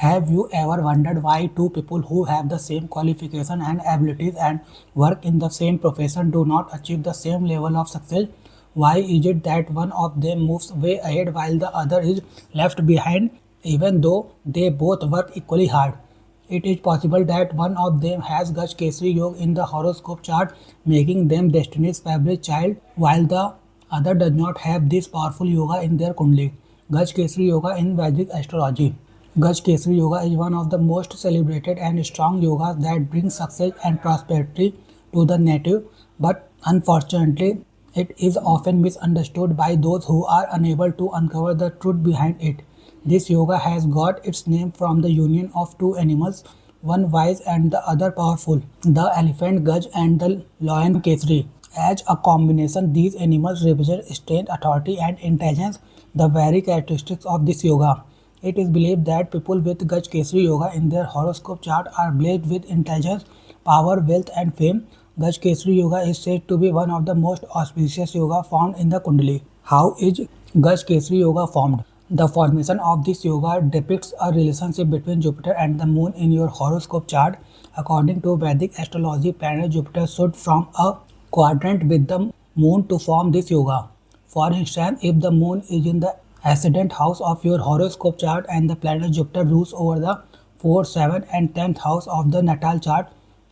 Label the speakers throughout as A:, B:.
A: Have you ever wondered why two people who have the same qualification and abilities and work in the same profession do not achieve the same level of success? Why is it that one of them moves way ahead while the other is left behind, even though they both work equally hard? It is possible that one of them has Gaj Kesri Yoga in the horoscope chart, making them destiny's favorite child, while the other does not have this powerful yoga in their kundli. Gaj Kesri Yoga in Vedic astrology. Gaj Kesri Yoga is one of the most celebrated and strong yogas that brings success and prosperity to the native, but unfortunately, it is often misunderstood by those who are unable to uncover the truth behind it. This yoga has got its name from the union of two animals, one wise and the other powerful, the elephant Gaj and the lion Kesri. As a combination, these animals represent strength, authority, and intelligence, the very characteristics of this yoga. It is believed that people with Gaj Kesri Yoga in their horoscope chart are blessed with intelligence, power, wealth, and fame. Gaj Kesri Yoga is said to be one of the most auspicious yoga formed in the Kundali. How is Gaj Kesri Yoga formed? The formation of this yoga depicts a relationship between Jupiter and the moon in your horoscope chart. According to Vedic astrology, planet Jupiter should form a quadrant with the moon to form this yoga. For instance, if the moon is in the ascendant house of your horoscope chart and the planet Jupiter rules over the 4th, 7th and 10th house of the natal chart,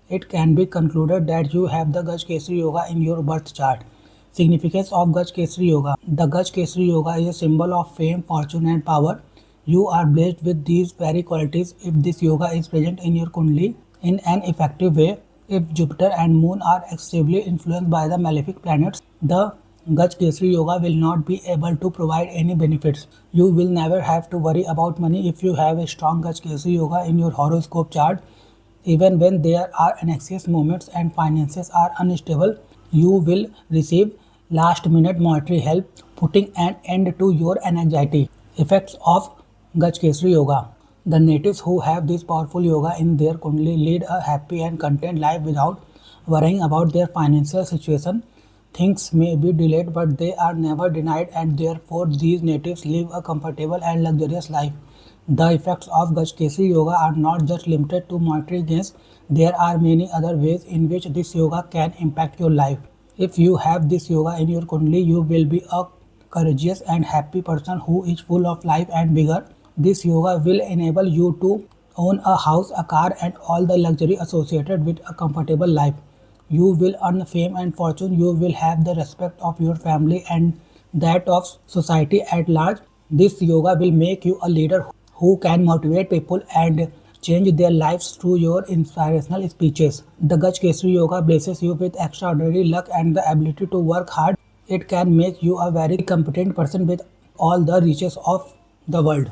A: it can be concluded that you have the Gaj Kesri Yoga in your birth chart. Significance of Gaj Kesri Yoga. The Gaj Kesri Yoga is a symbol of fame, fortune and power. You are blessed with these very qualities if this yoga is present in your kundli in an effective way. If Jupiter and Moon are excessively influenced by the malefic planets, the Gaj Kesri Yoga will not be able to provide any benefits. You will never have to worry about money if you have a strong Gaj Kesri Yoga in your horoscope chart. Even when there are anxious moments and finances are unstable, you will receive last minute monetary help, putting an end to your anxiety. Effects of Gaj Kesri Yoga. The natives who have this powerful yoga in their kundli lead a happy and content life without worrying about their financial situation. Things may be delayed, but they are never denied, and therefore these natives live a comfortable and luxurious life. The effects of Gaj Kesri Yoga are not just limited to monetary gains. There are many other ways in which this yoga can impact your life. If you have this yoga in your kundli, you will be a courageous and happy person who is full of life and vigor. This yoga will enable you to own a house, a car, and all the luxury associated with a comfortable life. You will earn fame and fortune. You will have the respect of your family and that of society at large. This yoga will make you a leader who can motivate people and change their lives through your inspirational speeches. The Gaj Kesri Yoga blesses you with extraordinary luck and the ability to work hard. It can make you a very competent person with all the riches of the world.